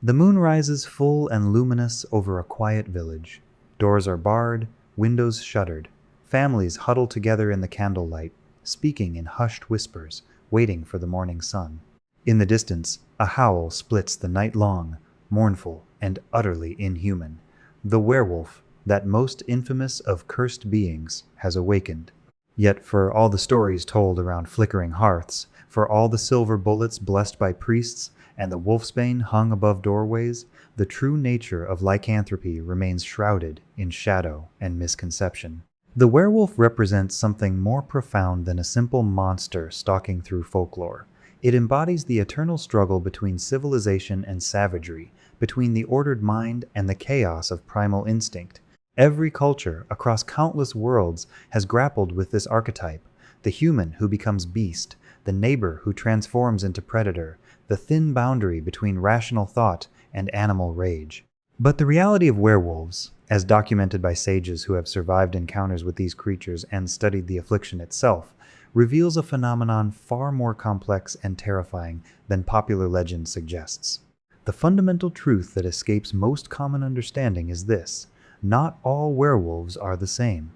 The moon rises full and luminous over a quiet village. Doors are barred, windows shuttered. Families huddle together in the candlelight, speaking in hushed whispers, waiting for the morning sun. In the distance, a howl splits the night long, mournful and utterly inhuman. The werewolf, that most infamous of cursed beings, has awakened. Yet for all the stories told around flickering hearths, for all the silver bullets blessed by priests, and the wolfsbane hung above doorways, the true nature of lycanthropy remains shrouded in shadow and misconception. The werewolf represents something more profound than a simple monster stalking through folklore. It embodies the eternal struggle between civilization and savagery, between the ordered mind and the chaos of primal instinct. Every culture, across countless worlds, has grappled with this archetype: the human who becomes beast, the neighbor who transforms into predator, the thin boundary between rational thought and animal rage. But the reality of werewolves, as documented by sages who have survived encounters with these creatures and studied the affliction itself, reveals a phenomenon far more complex and terrifying than popular legend suggests. The fundamental truth that escapes most common understanding is this: not all werewolves are the same.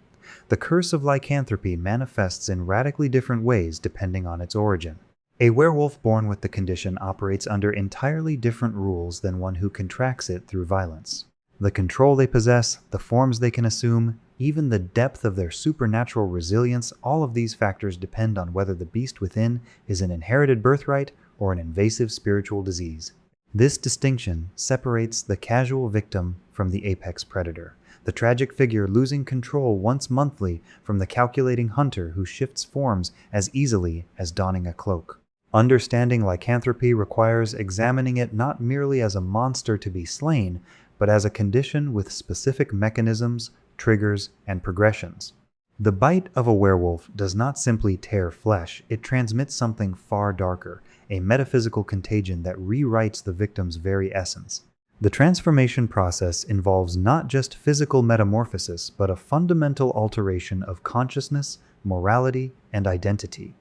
The curse of lycanthropy manifests in radically different ways depending on its origin. A werewolf born with the condition operates under entirely different rules than one who contracts it through violence. The control they possess, the forms they can assume, even the depth of their supernatural resilience, all of these factors depend on whether the beast within is an inherited birthright or an invasive spiritual disease. This distinction separates the casual victim from the apex predator, the tragic figure losing control once monthly from the calculating hunter who shifts forms as easily as donning a cloak. Understanding lycanthropy requires examining it not merely as a monster to be slain, but as a condition with specific mechanisms, triggers, and progressions. The bite of a werewolf does not simply tear flesh, it transmits something far darker, a metaphysical contagion that rewrites the victim's very essence. The transformation process involves not just physical metamorphosis, but a fundamental alteration of consciousness, morality, and identity.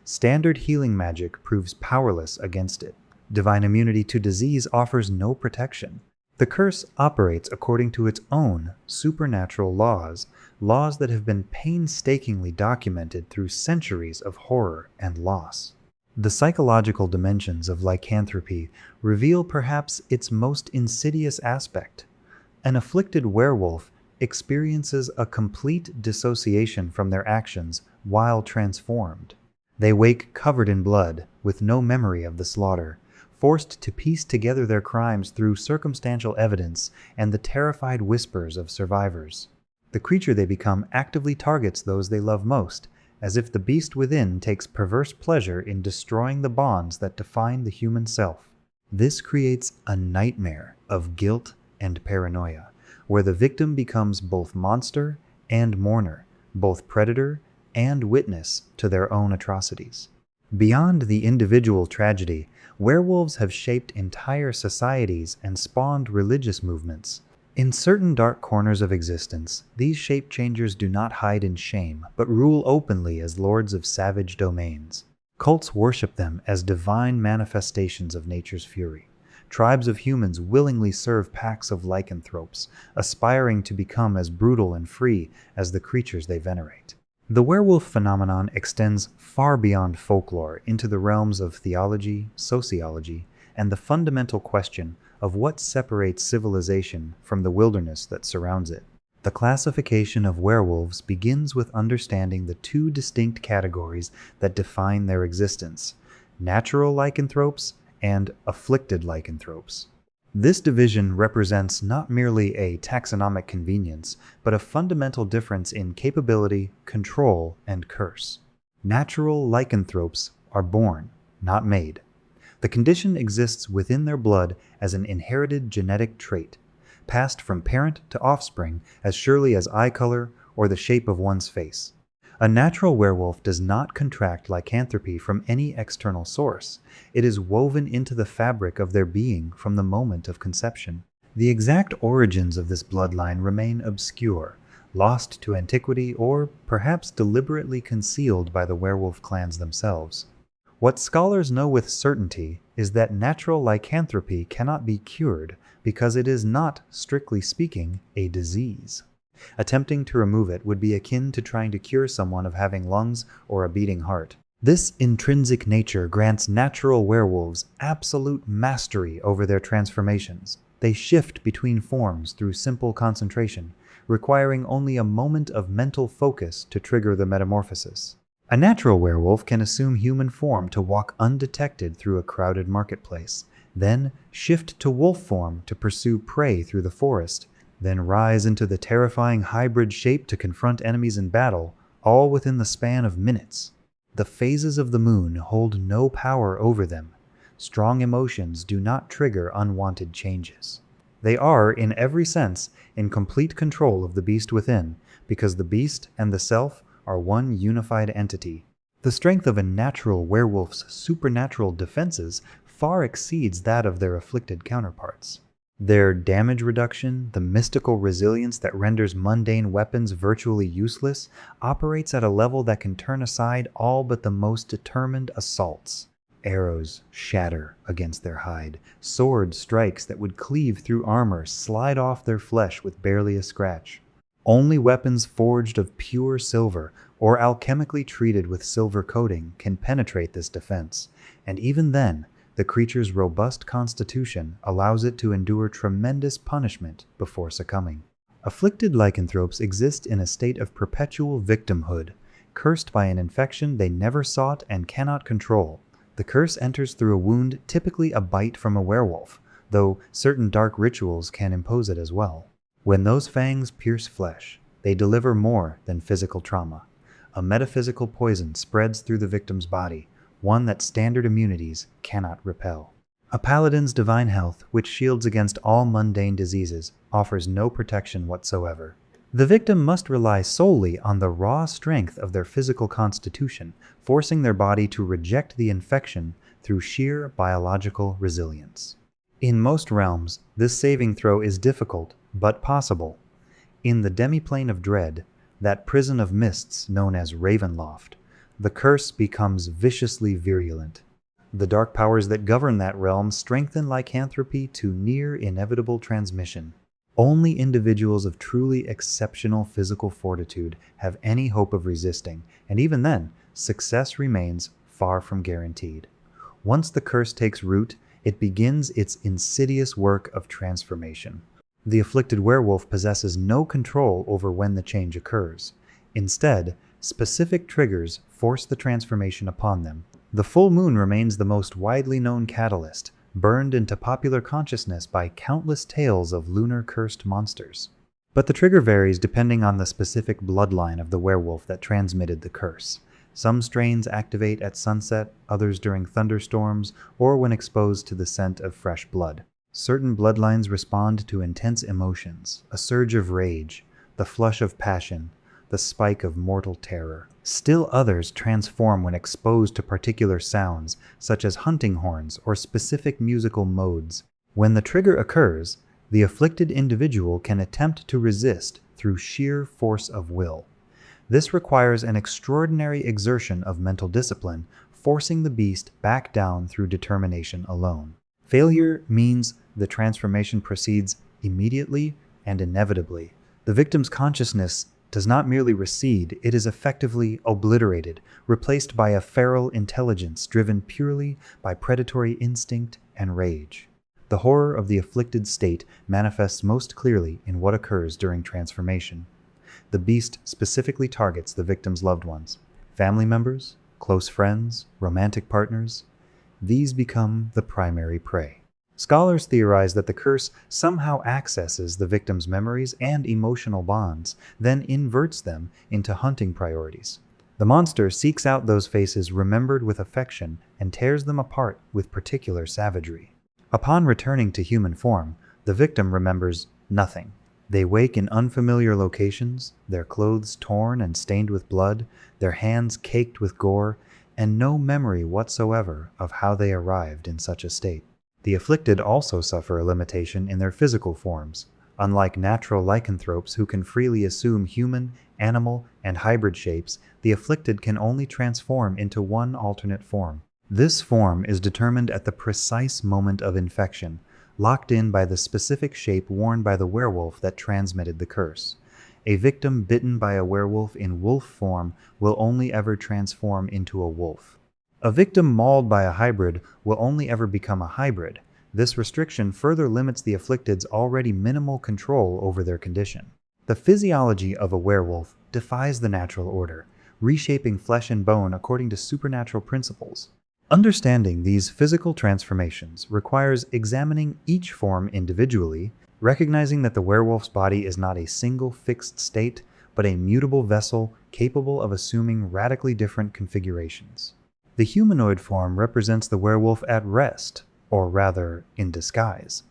Standard healing magic proves powerless against it. Divine immunity to disease offers no protection. The curse operates according to its own supernatural laws, laws that have been painstakingly documented through centuries of horror and loss. The psychological dimensions of lycanthropy reveal perhaps its most insidious aspect. An afflicted werewolf experiences a complete dissociation from their actions while transformed. They wake covered in blood, with no memory of the slaughter, forced to piece together their crimes through circumstantial evidence and the terrified whispers of survivors. The creature they become actively targets those they love most, as if the beast within takes perverse pleasure in destroying the bonds that define the human self. This creates a nightmare of guilt and paranoia, where the victim becomes both monster and mourner, both predator and witness to their own atrocities. Beyond the individual tragedy, werewolves have shaped entire societies and spawned religious movements. In certain dark corners of existence, these shape-changers do not hide in shame, but rule openly as lords of savage domains. Cults worship them as divine manifestations of nature's fury. Tribes of humans willingly serve packs of lycanthropes, aspiring to become as brutal and free as the creatures they venerate. The werewolf phenomenon extends far beyond folklore into the realms of theology, sociology, and the fundamental question of what separates civilization from the wilderness that surrounds it. The classification of werewolves begins with understanding the two distinct categories that define their existence: natural lycanthropes and afflicted lycanthropes. This division represents not merely a taxonomic convenience, but a fundamental difference in capability, control, and curse. Natural lycanthropes are born, not made. The condition exists within their blood as an inherited genetic trait, passed from parent to offspring as surely as eye color or the shape of one's face. A natural werewolf does not contract lycanthropy from any external source. It is woven into the fabric of their being from the moment of conception. The exact origins of this bloodline remain obscure, lost to antiquity, or perhaps deliberately concealed by the werewolf clans themselves. What scholars know with certainty is that natural lycanthropy cannot be cured because it is not, strictly speaking, a disease. Attempting to remove it would be akin to trying to cure someone of having lungs or a beating heart. This intrinsic nature grants natural werewolves absolute mastery over their transformations. They shift between forms through simple concentration, requiring only a moment of mental focus to trigger the metamorphosis. A natural werewolf can assume human form to walk undetected through a crowded marketplace, then shift to wolf form to pursue prey through the forest, then rise into the terrifying hybrid shape to confront enemies in battle, all within the span of minutes. The phases of the moon hold no power over them. Strong emotions do not trigger unwanted changes. They are, in every sense, in complete control of the beast within, because the beast and the self are one unified entity. The strength of a natural werewolf's supernatural defenses far exceeds that of their afflicted counterparts. Their damage reduction, the mystical resilience that renders mundane weapons virtually useless, operates at a level that can turn aside all but the most determined assaults. Arrows shatter against their hide. Sword strikes that would cleave through armor slide off their flesh with barely a scratch. Only weapons forged of pure silver or alchemically treated with silver coating can penetrate this defense, and even then, the creature's robust constitution allows it to endure tremendous punishment before succumbing. Afflicted lycanthropes exist in a state of perpetual victimhood, cursed by an infection they never sought and cannot control. The curse enters through a wound, typically a bite from a werewolf, though certain dark rituals can impose it as well. When those fangs pierce flesh, they deliver more than physical trauma. A metaphysical poison spreads through the victim's body, one that standard immunities cannot repel. A paladin's divine health, which shields against all mundane diseases, offers no protection whatsoever. The victim must rely solely on the raw strength of their physical constitution, forcing their body to reject the infection through sheer biological resilience. In most realms, this saving throw is difficult, but possible. In the demiplane of dread, that prison of mists known as Ravenloft, the curse becomes viciously virulent. The dark powers that govern that realm strengthen lycanthropy to near inevitable transmission. Only individuals of truly exceptional physical fortitude have any hope of resisting, and even then, success remains far from guaranteed. Once the curse takes root, it begins its insidious work of transformation. The afflicted werewolf possesses no control over when the change occurs. Instead, specific triggers force the transformation upon them. The full moon remains the most widely known catalyst, burned into popular consciousness by countless tales of lunar-cursed monsters. But the trigger varies depending on the specific bloodline of the werewolf that transmitted the curse. Some strains activate at sunset, others during thunderstorms, or when exposed to the scent of fresh blood. Certain bloodlines respond to intense emotions, a surge of rage, the flush of passion, the spike of mortal terror. Still others transform when exposed to particular sounds, such as hunting horns or specific musical modes. When the trigger occurs, the afflicted individual can attempt to resist through sheer force of will. This requires an extraordinary exertion of mental discipline, forcing the beast back down through determination alone. Failure means the transformation proceeds immediately and inevitably. The victim's consciousness does not merely recede, it is effectively obliterated, replaced by a feral intelligence driven purely by predatory instinct and rage. The horror of the afflicted state manifests most clearly in what occurs during transformation. The beast specifically targets the victim's loved ones, family members, close friends, romantic partners. These become the primary prey. Scholars theorize that the curse somehow accesses the victim's memories and emotional bonds, then inverts them into hunting priorities. The monster seeks out those faces remembered with affection and tears them apart with particular savagery. Upon returning to human form, the victim remembers nothing. They wake in unfamiliar locations, their clothes torn and stained with blood, their hands caked with gore, and no memory whatsoever of how they arrived in such a state. The afflicted also suffer a limitation in their physical forms. Unlike natural lycanthropes who can freely assume human, animal, and hybrid shapes, the afflicted can only transform into one alternate form. This form is determined at the precise moment of infection, locked in by the specific shape worn by the werewolf that transmitted the curse. A victim bitten by a werewolf in wolf form will only ever transform into a wolf. A victim mauled by a hybrid will only ever become a hybrid. This restriction further limits the afflicted's already minimal control over their condition. The physiology of a werewolf defies the natural order, reshaping flesh and bone according to supernatural principles. Understanding these physical transformations requires examining each form individually, recognizing that the werewolf's body is not a single fixed state, but a mutable vessel capable of assuming radically different configurations. The humanoid form represents the werewolf at rest, or rather, in disguise.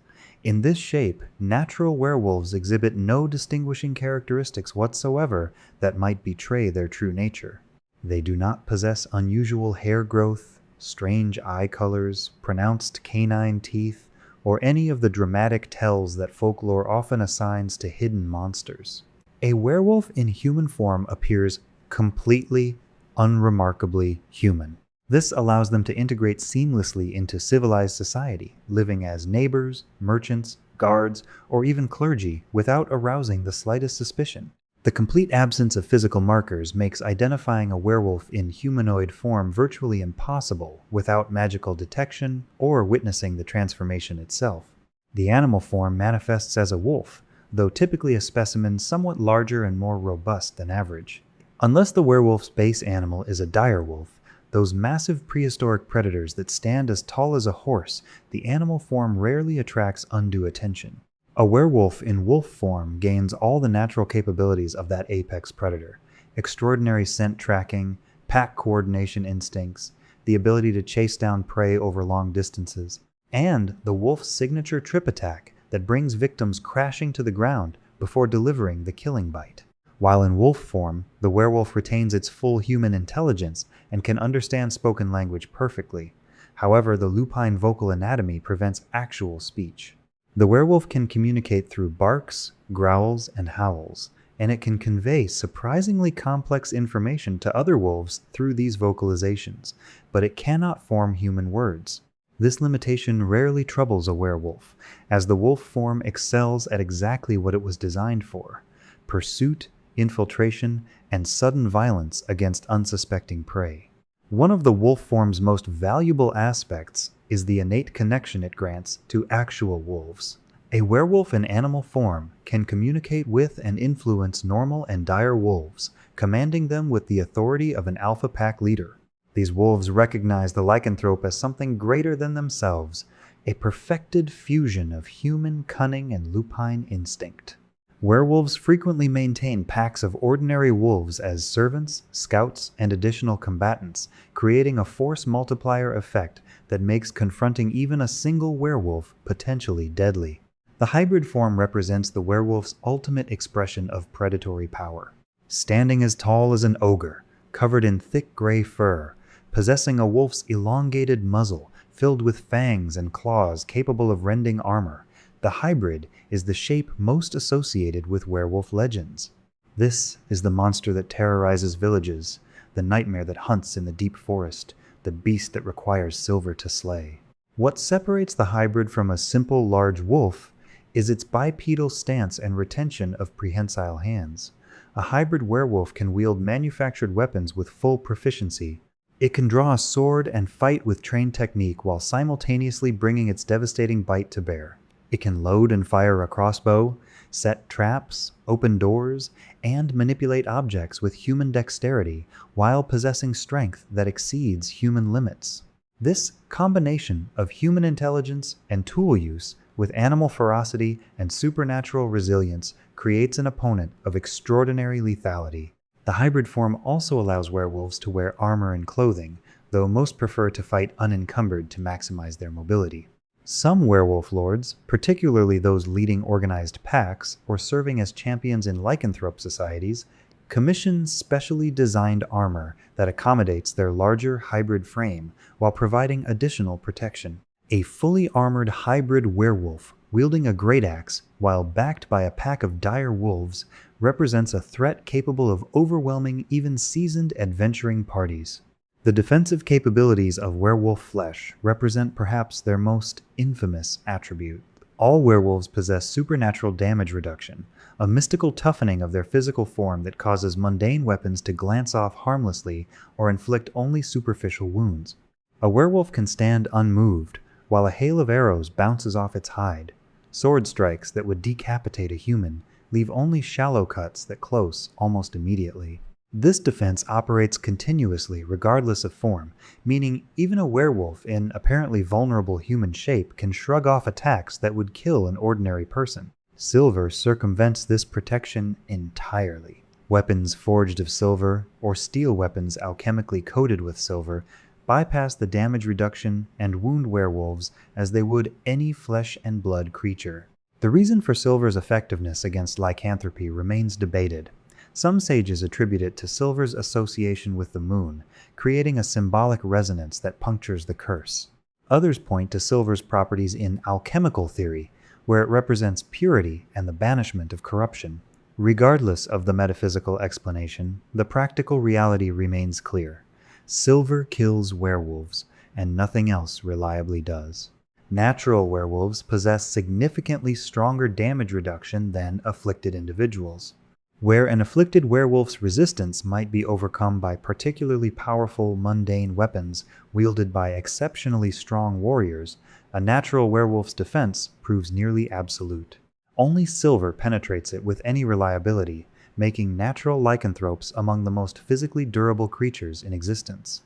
In this shape, natural werewolves exhibit no distinguishing characteristics whatsoever that might betray their true nature. They do not possess unusual hair growth, strange eye colors, pronounced canine teeth, or any of the dramatic tells that folklore often assigns to hidden monsters. A werewolf in human form appears completely, unremarkably human. This allows them to integrate seamlessly into civilized society, living as neighbors, merchants, guards, or even clergy without arousing the slightest suspicion. The complete absence of physical markers makes identifying a werewolf in humanoid form virtually impossible without magical detection or witnessing the transformation itself. The animal form manifests as a wolf, though typically a specimen somewhat larger and more robust than average. Unless the werewolf's base animal is a dire wolf, those massive prehistoric predators that stand as tall as a horse, the animal form rarely attracts undue attention. A werewolf in wolf form gains all the natural capabilities of that apex predator: extraordinary scent tracking, pack coordination instincts, the ability to chase down prey over long distances, and the wolf's signature trip attack that brings victims crashing to the ground before delivering the killing bite. While in wolf form, the werewolf retains its full human intelligence and can understand spoken language perfectly. However, the lupine vocal anatomy prevents actual speech. The werewolf can communicate through barks, growls, and howls, and it can convey surprisingly complex information to other wolves through these vocalizations, but it cannot form human words. This limitation rarely troubles a werewolf, as the wolf form excels at exactly what it was designed for: pursuit, infiltration, and sudden violence against unsuspecting prey. One of the wolf form's most valuable aspects is the innate connection it grants to actual wolves. A werewolf in animal form can communicate with and influence normal and dire wolves, commanding them with the authority of an alpha pack leader. These wolves recognize the lycanthrope as something greater than themselves, a perfected fusion of human cunning and lupine instinct. Werewolves frequently maintain packs of ordinary wolves as servants, scouts, and additional combatants, creating a force multiplier effect that makes confronting even a single werewolf potentially deadly. The hybrid form represents the werewolf's ultimate expression of predatory power. Standing as tall as an ogre, covered in thick gray fur, possessing a wolf's elongated muzzle filled with fangs and claws capable of rending armor, the hybrid is the shape most associated with werewolf legends. This is the monster that terrorizes villages, the nightmare that hunts in the deep forest, the beast that requires silver to slay. What separates the hybrid from a simple large wolf is its bipedal stance and retention of prehensile hands. A hybrid werewolf can wield manufactured weapons with full proficiency. It can draw a sword and fight with trained technique while simultaneously bringing its devastating bite to bear. It can load and fire a crossbow, set traps, open doors, and manipulate objects with human dexterity while possessing strength that exceeds human limits. This combination of human intelligence and tool use with animal ferocity and supernatural resilience creates an opponent of extraordinary lethality. The hybrid form also allows werewolves to wear armor and clothing, though most prefer to fight unencumbered to maximize their mobility. Some werewolf lords, particularly those leading organized packs or serving as champions in lycanthrope societies, commission specially designed armor that accommodates their larger hybrid frame while providing additional protection. A fully armored hybrid werewolf wielding a great axe while backed by a pack of dire wolves represents a threat capable of overwhelming even seasoned adventuring parties. The defensive capabilities of werewolf flesh represent perhaps their most infamous attribute. All werewolves possess supernatural damage reduction, a mystical toughening of their physical form that causes mundane weapons to glance off harmlessly or inflict only superficial wounds. A werewolf can stand unmoved, while a hail of arrows bounces off its hide. Sword strikes that would decapitate a human leave only shallow cuts that close almost immediately. This defense operates continuously regardless of form, meaning even a werewolf in apparently vulnerable human shape can shrug off attacks that would kill an ordinary person. Silver circumvents this protection entirely. Weapons forged of silver, or steel weapons alchemically coated with silver, bypass the damage reduction and wound werewolves as they would any flesh and blood creature. The reason for silver's effectiveness against lycanthropy remains debated. Some sages attribute it to silver's association with the moon, creating a symbolic resonance that punctures the curse. Others point to silver's properties in alchemical theory, where it represents purity and the banishment of corruption. Regardless of the metaphysical explanation, the practical reality remains clear. Silver kills werewolves, and nothing else reliably does. Natural werewolves possess significantly stronger damage reduction than afflicted individuals. Where an afflicted werewolf's resistance might be overcome by particularly powerful mundane weapons wielded by exceptionally strong warriors, a natural werewolf's defense proves nearly absolute. Only silver penetrates it with any reliability, making natural lycanthropes among the most physically durable creatures in existence.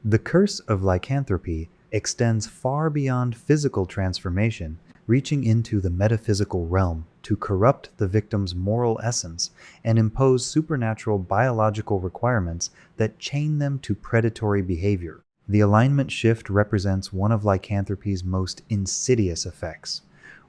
The curse of lycanthropy extends far beyond physical transformation, reaching into the metaphysical realm to corrupt the victim's moral essence and impose supernatural biological requirements that chain them to predatory behavior. The alignment shift represents one of lycanthropy's most insidious effects.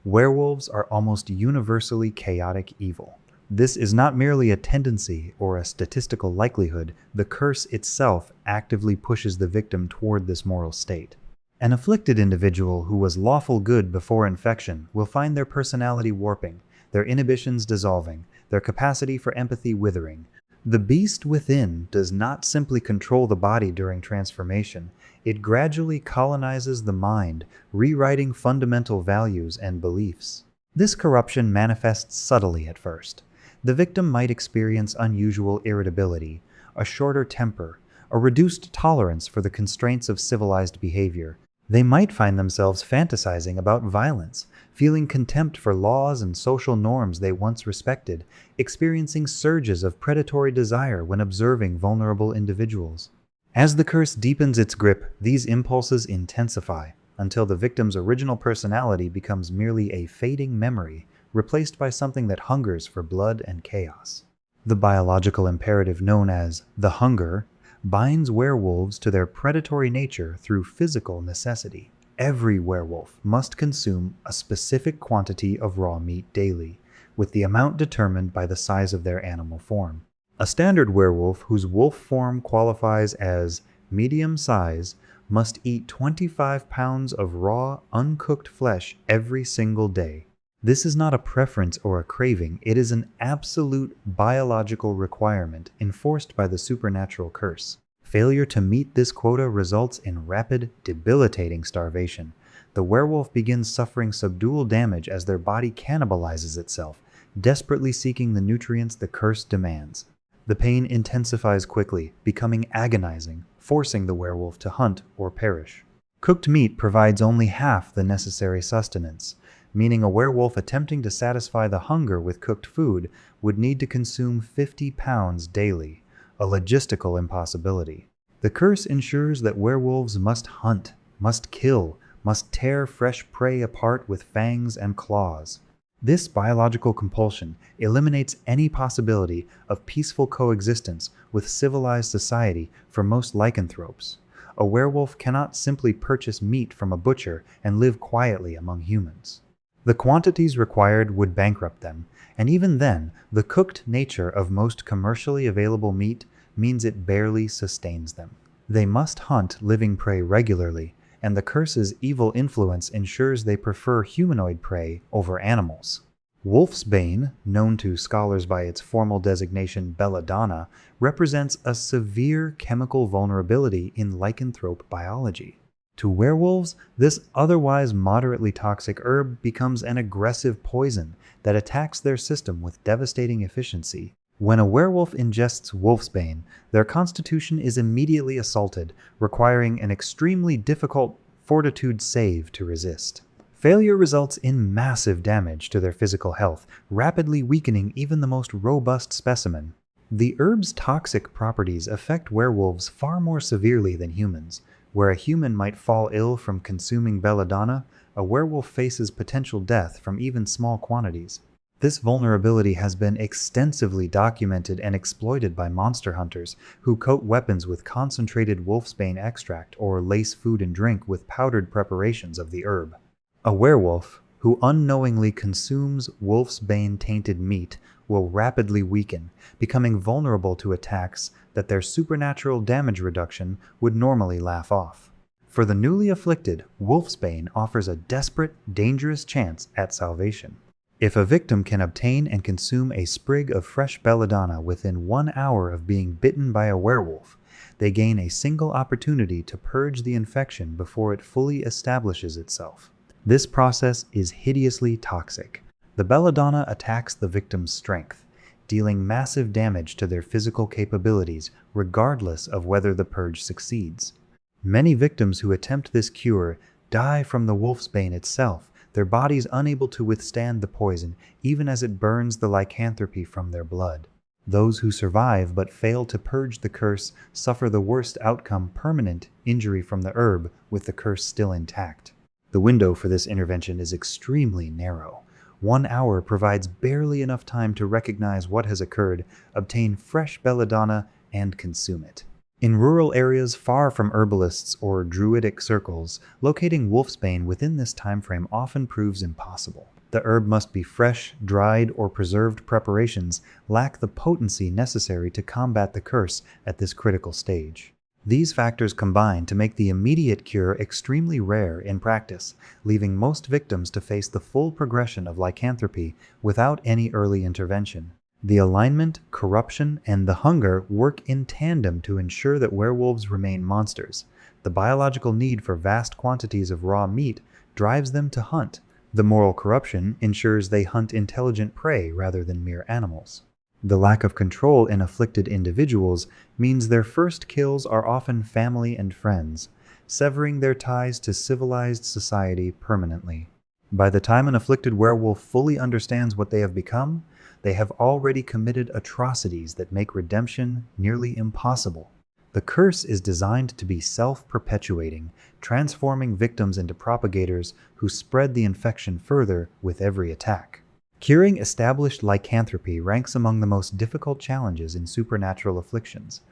Werewolves are almost universally chaotic evil. This is not merely a tendency or a statistical likelihood, the curse itself actively pushes the victim toward this moral state. An afflicted individual who was lawful good before infection will find their personality warping, their inhibitions dissolving, their capacity for empathy withering. The beast within does not simply control the body during transformation, it gradually colonizes the mind, rewriting fundamental values and beliefs. This corruption manifests subtly at first. The victim might experience unusual irritability, a shorter temper, a reduced tolerance for the constraints of civilized behavior. They might find themselves fantasizing about violence, feeling contempt for laws and social norms they once respected, experiencing surges of predatory desire when observing vulnerable individuals. As the curse deepens its grip, these impulses intensify, until the victim's original personality becomes merely a fading memory, replaced by something that hungers for blood and chaos. The biological imperative known as the hunger binds werewolves to their predatory nature through physical necessity. Every werewolf must consume a specific quantity of raw meat daily, with the amount determined by the size of their animal form. A standard werewolf whose wolf form qualifies as medium size must eat 25 pounds of raw, uncooked flesh every single day. This is not a preference or a craving, it is an absolute biological requirement enforced by the supernatural curse. Failure to meet this quota results in rapid, debilitating starvation. The werewolf begins suffering subdual damage as their body cannibalizes itself, desperately seeking the nutrients the curse demands. The pain intensifies quickly, becoming agonizing, forcing the werewolf to hunt or perish. Cooked meat provides only half the necessary sustenance, meaning a werewolf attempting to satisfy the hunger with cooked food would need to consume 50 pounds daily, a logistical impossibility. The curse ensures that werewolves must hunt, must kill, must tear fresh prey apart with fangs and claws. This biological compulsion eliminates any possibility of peaceful coexistence with civilized society for most lycanthropes. A werewolf cannot simply purchase meat from a butcher and live quietly among humans. The quantities required would bankrupt them, and even then, the cooked nature of most commercially available meat means it barely sustains them. They must hunt living prey regularly, and the curse's evil influence ensures they prefer humanoid prey over animals. Wolfsbane, known to scholars by its formal designation belladonna, represents a severe chemical vulnerability in lycanthrope biology. To werewolves, this otherwise moderately toxic herb becomes an aggressive poison that attacks their system with devastating efficiency. When a werewolf ingests wolfsbane, their constitution is immediately assaulted, requiring an extremely difficult fortitude save to resist. Failure results in massive damage to their physical health, rapidly weakening even the most robust specimen. The herb's toxic properties affect werewolves far more severely than humans. Where a human might fall ill from consuming belladonna, a werewolf faces potential death from even small quantities. This vulnerability has been extensively documented and exploited by monster hunters, who coat weapons with concentrated wolfsbane extract or lace food and drink with powdered preparations of the herb. A werewolf who unknowingly consumes wolfsbane-tainted meat will rapidly weaken, becoming vulnerable to attacks that their supernatural damage reduction would normally laugh off. For the newly afflicted, wolfsbane offers a desperate, dangerous chance at salvation. If a victim can obtain and consume a sprig of fresh belladonna within 1 hour of being bitten by a werewolf, they gain a single opportunity to purge the infection before it fully establishes itself. This process is hideously toxic. The belladonna attacks the victim's strength, dealing massive damage to their physical capabilities regardless of whether the purge succeeds. Many victims who attempt this cure die from the wolfsbane itself, their bodies unable to withstand the poison even as it burns the lycanthropy from their blood. Those who survive but fail to purge the curse suffer the worst outcome: permanent injury from the herb with the curse still intact. The window for this intervention is extremely narrow. 1 hour provides barely enough time to recognize what has occurred, obtain fresh belladonna, and consume it. In rural areas far from herbalists or druidic circles, locating wolfsbane within this timeframe often proves impossible. The herb must be fresh, dried, or preserved preparations lack the potency necessary to combat the curse at this critical stage. These factors combine to make the immediate cure extremely rare in practice, leaving most victims to face the full progression of lycanthropy without any early intervention. The alignment, corruption, and the hunger work in tandem to ensure that werewolves remain monsters. The biological need for vast quantities of raw meat drives them to hunt. The moral corruption ensures they hunt intelligent prey rather than mere animals. The lack of control in afflicted individuals means their first kills are often family and friends, severing their ties to civilized society permanently. By the time an afflicted werewolf fully understands what they have become, they have already committed atrocities that make redemption nearly impossible. The curse is designed to be self-perpetuating, transforming victims into propagators who spread the infection further with every attack. Curing established lycanthropy ranks among the most difficult challenges in supernatural afflictions.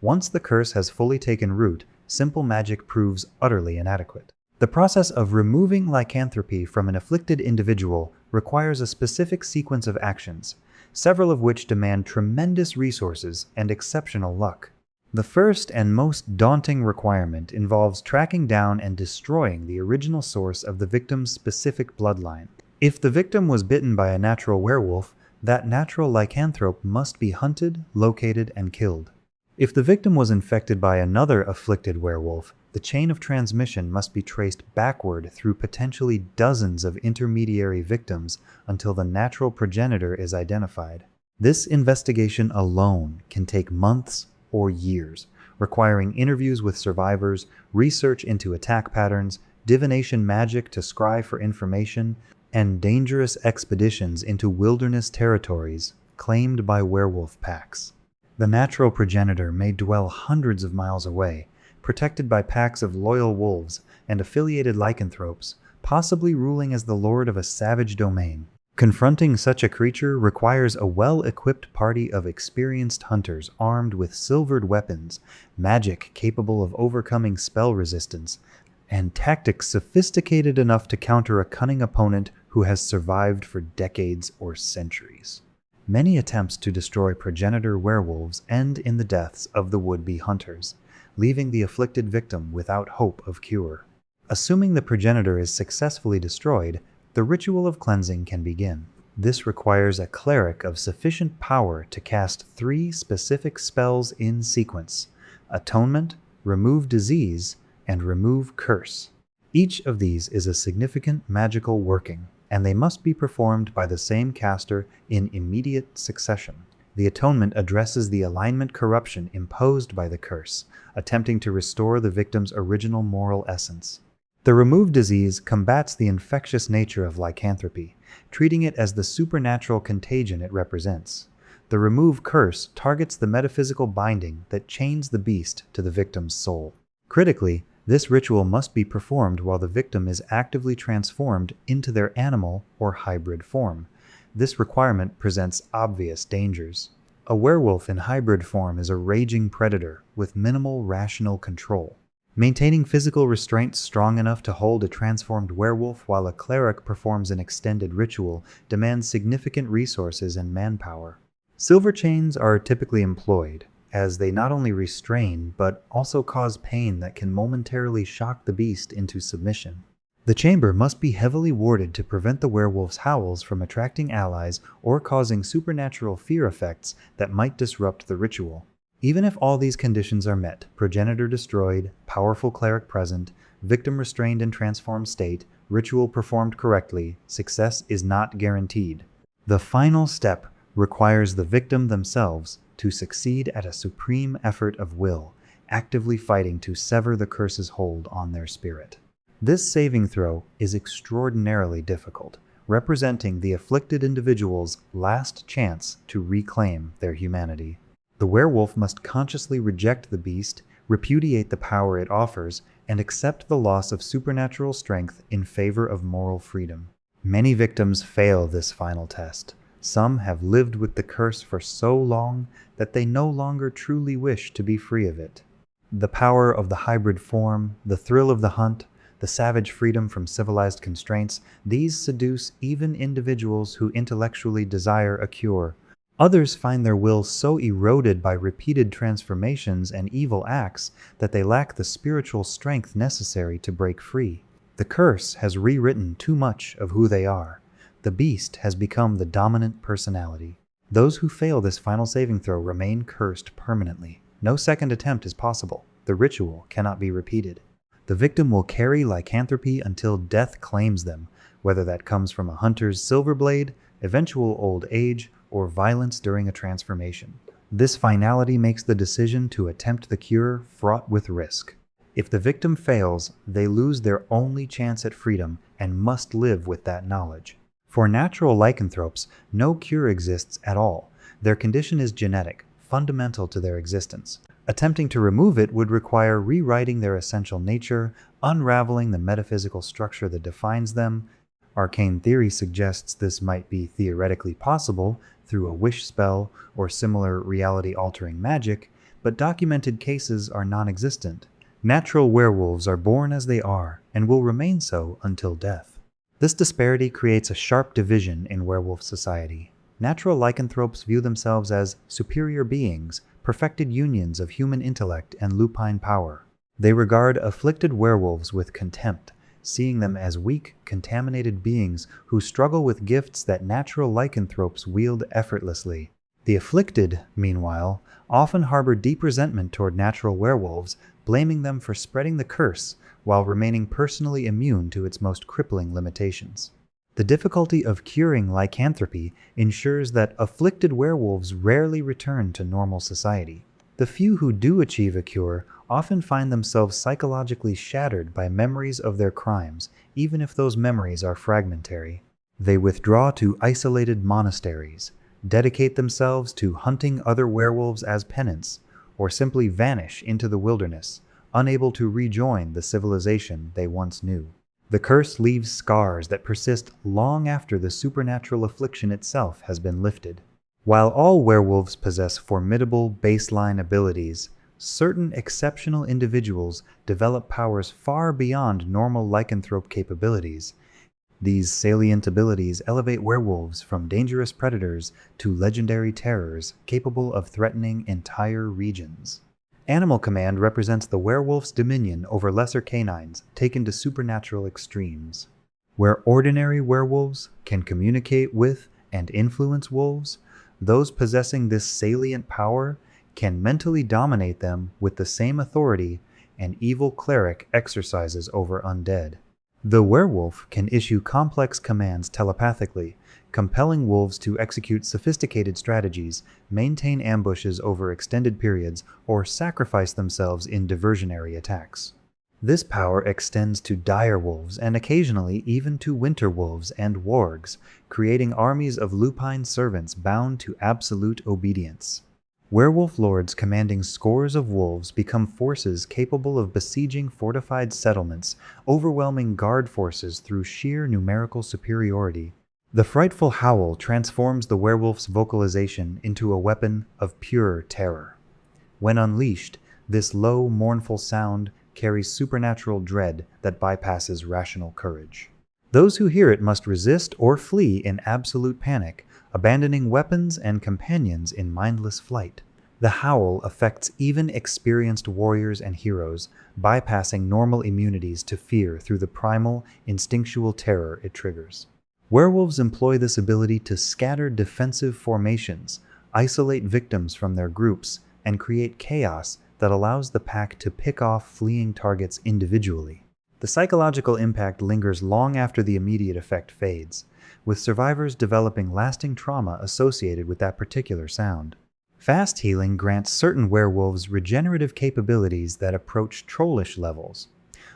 Once the curse has fully taken root, simple magic proves utterly inadequate. The process of removing lycanthropy from an afflicted individual requires a specific sequence of actions, several of which demand tremendous resources and exceptional luck. The first and most daunting requirement involves tracking down and destroying the original source of the victim's specific bloodline. If the victim was bitten by a natural werewolf, that natural lycanthrope must be hunted, located, and killed. If the victim was infected by another afflicted werewolf, the chain of transmission must be traced backward through potentially dozens of intermediary victims until the natural progenitor is identified. This investigation alone can take months or years, requiring interviews with survivors, research into attack patterns, divination magic to scry for information, and dangerous expeditions into wilderness territories claimed by werewolf packs. The natural progenitor may dwell hundreds of miles away, protected by packs of loyal wolves and affiliated lycanthropes, possibly ruling as the lord of a savage domain. Confronting such a creature requires a well-equipped party of experienced hunters armed with silvered weapons, magic capable of overcoming spell resistance, and tactics sophisticated enough to counter a cunning opponent who has survived for decades or centuries. Many attempts to destroy progenitor werewolves end in the deaths of the would-be hunters, leaving the afflicted victim without hope of cure. Assuming the progenitor is successfully destroyed, the ritual of cleansing can begin. This requires a cleric of sufficient power to cast 3 specific spells in sequence: Atonement, Remove Disease, and Remove Curse. Each of these is a significant magical working, and they must be performed by the same caster in immediate succession. The Atonement addresses the alignment corruption imposed by the curse, attempting to restore the victim's original moral essence. The Remove Disease combats the infectious nature of lycanthropy, treating it as the supernatural contagion it represents. The Remove Curse targets the metaphysical binding that chains the beast to the victim's soul. Critically, this ritual must be performed while the victim is actively transformed into their animal or hybrid form. This requirement presents obvious dangers. A werewolf in hybrid form is a raging predator with minimal rational control. Maintaining physical restraint strong enough to hold a transformed werewolf while a cleric performs an extended ritual demands significant resources and manpower. Silver chains are typically employed, as they not only restrain but also cause pain that can momentarily shock the beast into submission. The chamber must be heavily warded to prevent the werewolf's howls from attracting allies or causing supernatural fear effects that might disrupt the ritual. Even if all these conditions are met, progenitor destroyed, powerful cleric present, victim restrained in transformed state, ritual performed correctly, success is not guaranteed. The final step requires the victim themselves to succeed at a supreme effort of will, actively fighting to sever the curse's hold on their spirit. This saving throw is extraordinarily difficult, representing the afflicted individual's last chance to reclaim their humanity. The werewolf must consciously reject the beast, repudiate the power it offers, and accept the loss of supernatural strength in favor of moral freedom. Many victims fail this final test. Some have lived with the curse for so long that they no longer truly wish to be free of it. The power of the hybrid form, the thrill of the hunt, the savage freedom from civilized constraints, these seduce even individuals who intellectually desire a cure. Others find their will so eroded by repeated transformations and evil acts that they lack the spiritual strength necessary to break free. The curse has rewritten too much of who they are. The beast has become the dominant personality. Those who fail this final saving throw remain cursed permanently. No second attempt is possible. The ritual cannot be repeated. The victim will carry lycanthropy until death claims them, whether that comes from a hunter's silver blade, eventual old age, or violence during a transformation. This finality makes the decision to attempt the cure fraught with risk. If the victim fails, they lose their only chance at freedom and must live with that knowledge. For natural lycanthropes, no cure exists at all. Their condition is genetic, fundamental to their existence. Attempting to remove it would require rewriting their essential nature, unraveling the metaphysical structure that defines them. Arcane theory suggests this might be theoretically possible through a wish spell or similar reality-altering magic, but documented cases are non-existent. Natural werewolves are born as they are and will remain so until death. This disparity creates a sharp division in werewolf society. Natural lycanthropes view themselves as superior beings, perfected unions of human intellect and lupine power. They regard afflicted werewolves with contempt, seeing them as weak, contaminated beings who struggle with gifts that natural lycanthropes wield effortlessly. The afflicted, meanwhile, often harbor deep resentment toward natural werewolves, blaming them for spreading the curse while remaining personally immune to its most crippling limitations. The difficulty of curing lycanthropy ensures that afflicted werewolves rarely return to normal society. The few who do achieve a cure often find themselves psychologically shattered by memories of their crimes, even if those memories are fragmentary. They withdraw to isolated monasteries, dedicate themselves to hunting other werewolves as penance, or simply vanish into the wilderness, unable to rejoin the civilization they once knew. The curse leaves scars that persist long after the supernatural affliction itself has been lifted. While all werewolves possess formidable baseline abilities, certain exceptional individuals develop powers far beyond normal lycanthrope capabilities. These salient abilities elevate werewolves from dangerous predators to legendary terrors capable of threatening entire regions. Animal Command represents the werewolf's dominion over lesser canines taken to supernatural extremes. Where ordinary werewolves can communicate with and influence wolves, those possessing this salient power can mentally dominate them with the same authority an evil cleric exercises over undead. The werewolf can issue complex commands telepathically, compelling wolves to execute sophisticated strategies, maintain ambushes over extended periods, or sacrifice themselves in diversionary attacks. This power extends to dire wolves and occasionally even to winter wolves and wargs, creating armies of lupine servants bound to absolute obedience. Werewolf lords commanding scores of wolves become forces capable of besieging fortified settlements, overwhelming guard forces through sheer numerical superiority. The frightful howl transforms the werewolf's vocalization into a weapon of pure terror. When unleashed, this low, mournful sound carries supernatural dread that bypasses rational courage. Those who hear it must resist or flee in absolute panic, abandoning weapons and companions in mindless flight. The howl affects even experienced warriors and heroes, bypassing normal immunities to fear through the primal, instinctual terror it triggers. Werewolves employ this ability to scatter defensive formations, isolate victims from their groups, and create chaos that allows the pack to pick off fleeing targets individually. The psychological impact lingers long after the immediate effect fades, with survivors developing lasting trauma associated with that particular sound. Fast healing grants certain werewolves regenerative capabilities that approach trollish levels.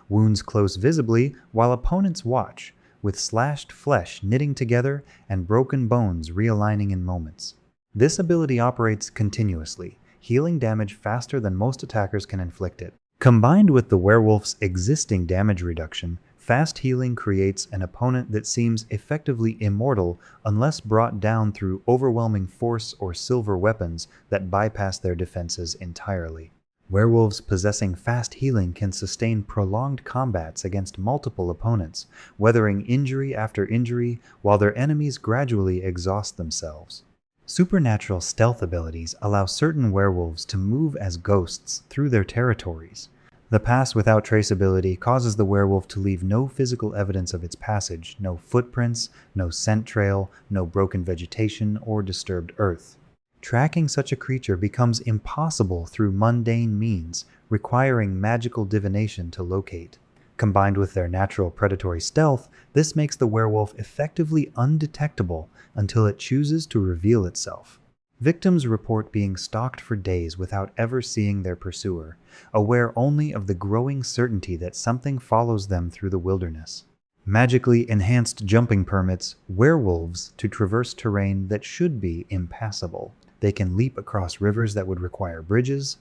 Wounds close visibly while opponents watch, with slashed flesh knitting together and broken bones realigning in moments. This ability operates continuously, healing damage faster than most attackers can inflict it. Combined with the werewolf's existing damage reduction, fast healing creates an opponent that seems effectively immortal unless brought down through overwhelming force or silver weapons that bypass their defenses entirely. Werewolves possessing fast healing can sustain prolonged combats against multiple opponents, weathering injury after injury while their enemies gradually exhaust themselves. Supernatural stealth abilities allow certain werewolves to move as ghosts through their territories. The pass without traceability causes the werewolf to leave no physical evidence of its passage, no footprints, no scent trail, no broken vegetation, or disturbed earth. Tracking such a creature becomes impossible through mundane means, requiring magical divination to locate. Combined with their natural predatory stealth, this makes the werewolf effectively undetectable until it chooses to reveal itself. Victims report being stalked for days without ever seeing their pursuer, aware only of the growing certainty that something follows them through the wilderness. Magically enhanced jumping permits werewolves to traverse terrain that should be impassable. They can leap across rivers that would require bridges,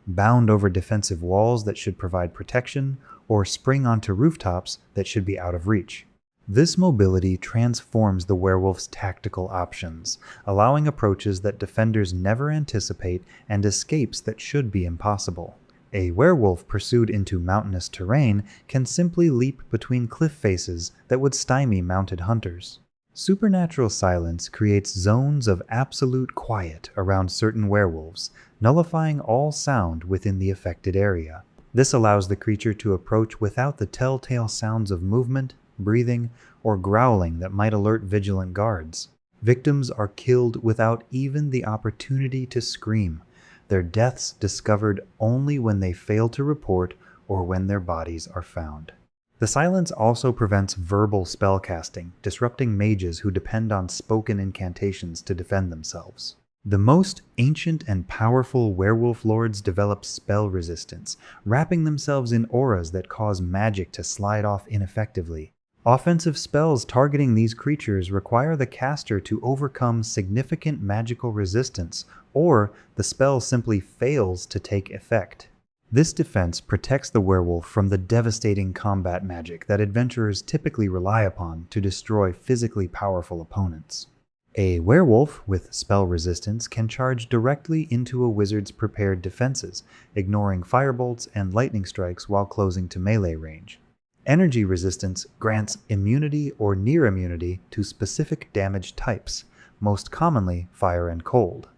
bound over defensive walls that should provide protection, or spring onto rooftops that should be out of reach. This mobility transforms the werewolf's tactical options, allowing approaches that defenders never anticipate and escapes that should be impossible. A werewolf pursued into mountainous terrain can simply leap between cliff faces that would stymie mounted hunters. Supernatural silence creates zones of absolute quiet around certain werewolves, nullifying all sound within the affected area. This allows the creature to approach without the telltale sounds of movement, breathing, or growling that might alert vigilant guards. Victims are killed without even the opportunity to scream, their deaths discovered only when they fail to report or when their bodies are found. The silence also prevents verbal spellcasting, disrupting mages who depend on spoken incantations to defend themselves. The most ancient and powerful werewolf lords develop spell resistance, wrapping themselves in auras that cause magic to slide off ineffectively. Offensive spells targeting these creatures require the caster to overcome significant magical resistance, or the spell simply fails to take effect. This defense protects the werewolf from the devastating combat magic that adventurers typically rely upon to destroy physically powerful opponents. A werewolf with spell resistance can charge directly into a wizard's prepared defenses, ignoring firebolts and lightning strikes while closing to melee range. Energy resistance grants immunity or near immunity to specific damage types, most commonly fire and cold.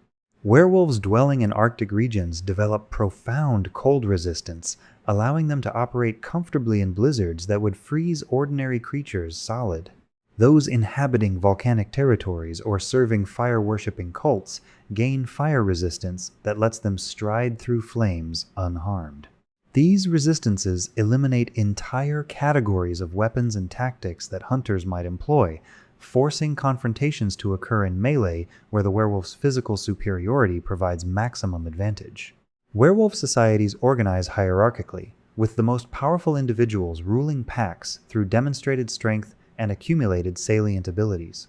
Werewolves dwelling in Arctic regions develop profound cold resistance, allowing them to operate comfortably in blizzards that would freeze ordinary creatures solid. Those inhabiting volcanic territories or serving fire-worshipping cults gain fire resistance that lets them stride through flames unharmed. These resistances eliminate entire categories of weapons and tactics that hunters might employ, forcing confrontations to occur in melee where the werewolf's physical superiority provides maximum advantage. Werewolf societies organize hierarchically, with the most powerful individuals ruling packs through demonstrated strength and accumulated salient abilities.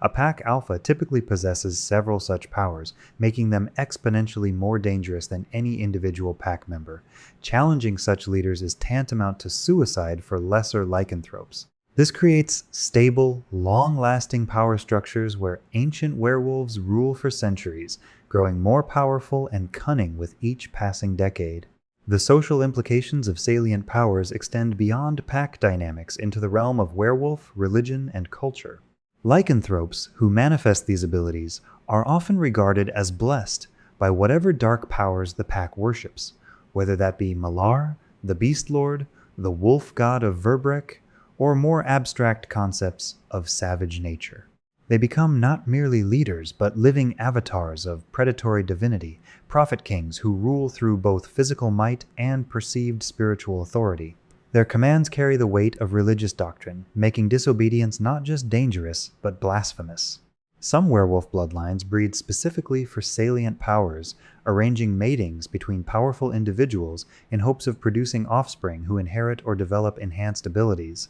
A pack alpha typically possesses several such powers, making them exponentially more dangerous than any individual pack member. Challenging such leaders is tantamount to suicide for lesser lycanthropes. This creates stable, long-lasting power structures where ancient werewolves rule for centuries, growing more powerful and cunning with each passing decade. The social implications of salient powers extend beyond pack dynamics into the realm of werewolf, religion, and culture. Lycanthropes who manifest these abilities are often regarded as blessed by whatever dark powers the pack worships, whether that be Malar, the Beast Lord, the wolf god of Verbrek, or more abstract concepts of savage nature. They become not merely leaders, but living avatars of predatory divinity, prophet kings who rule through both physical might and perceived spiritual authority. Their commands carry the weight of religious doctrine, making disobedience not just dangerous, but blasphemous. Some werewolf bloodlines breed specifically for salient powers, arranging matings between powerful individuals in hopes of producing offspring who inherit or develop enhanced abilities.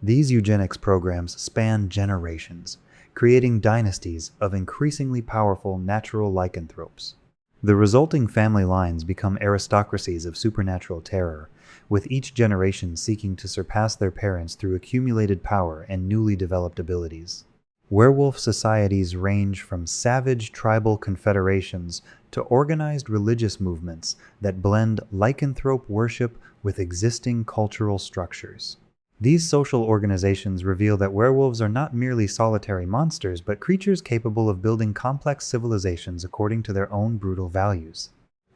These eugenics programs span generations, creating dynasties of increasingly powerful natural lycanthropes. The resulting family lines become aristocracies of supernatural terror, with each generation seeking to surpass their parents through accumulated power and newly developed abilities. Werewolf societies range from savage tribal confederations to organized religious movements that blend lycanthrope worship with existing cultural structures. These social organizations reveal that werewolves are not merely solitary monsters, but creatures capable of building complex civilizations according to their own brutal values.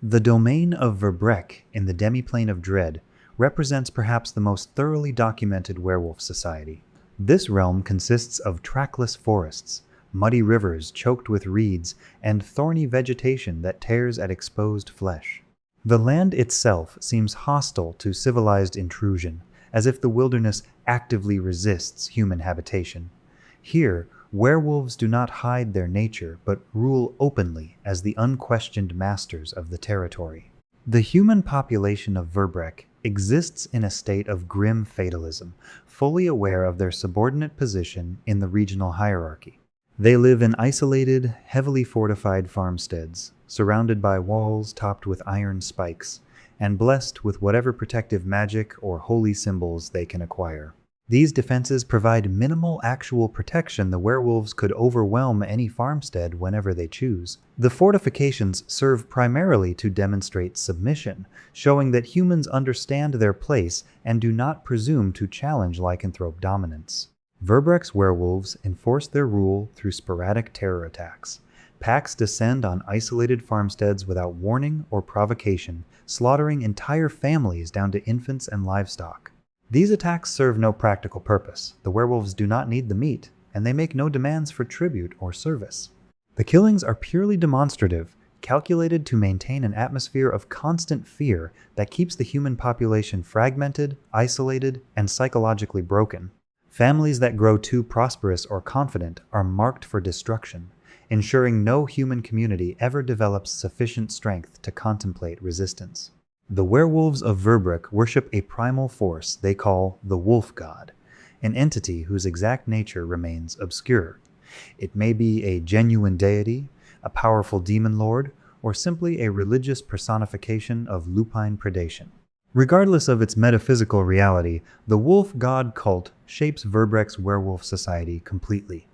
The domain of Verbrek in the demiplane of Dread represents perhaps the most thoroughly documented werewolf society. This realm consists of trackless forests, muddy rivers choked with reeds, and thorny vegetation that tears at exposed flesh. The land itself seems hostile to civilized intrusion, as if the wilderness actively resists human habitation. Here, werewolves do not hide their nature, but rule openly as the unquestioned masters of the territory. The human population of Verbrek exists in a state of grim fatalism, fully aware of their subordinate position in the regional hierarchy. They live in isolated, heavily fortified farmsteads, surrounded by walls topped with iron spikes, and blessed with whatever protective magic or holy symbols they can acquire. These defenses provide minimal actual protection. The werewolves could overwhelm any farmstead whenever they choose. The fortifications serve primarily to demonstrate submission, showing that humans understand their place and do not presume to challenge lycanthrope dominance. Verbrek's werewolves enforce their rule through sporadic terror attacks. Packs descend on isolated farmsteads without warning or provocation, slaughtering entire families down to infants and livestock. These attacks serve no practical purpose. The werewolves do not need the meat, and they make no demands for tribute or service. The killings are purely demonstrative, calculated to maintain an atmosphere of constant fear that keeps the human population fragmented, isolated, and psychologically broken. Families that grow too prosperous or confident are marked for destruction, ensuring no human community ever develops sufficient strength to contemplate resistance. The werewolves of Verbrek worship a primal force they call the Wolf God, an entity whose exact nature remains obscure. It may be a genuine deity, a powerful demon lord, or simply a religious personification of lupine predation. Regardless of its metaphysical reality, the Wolf God cult shapes Verbrek's werewolf society completely.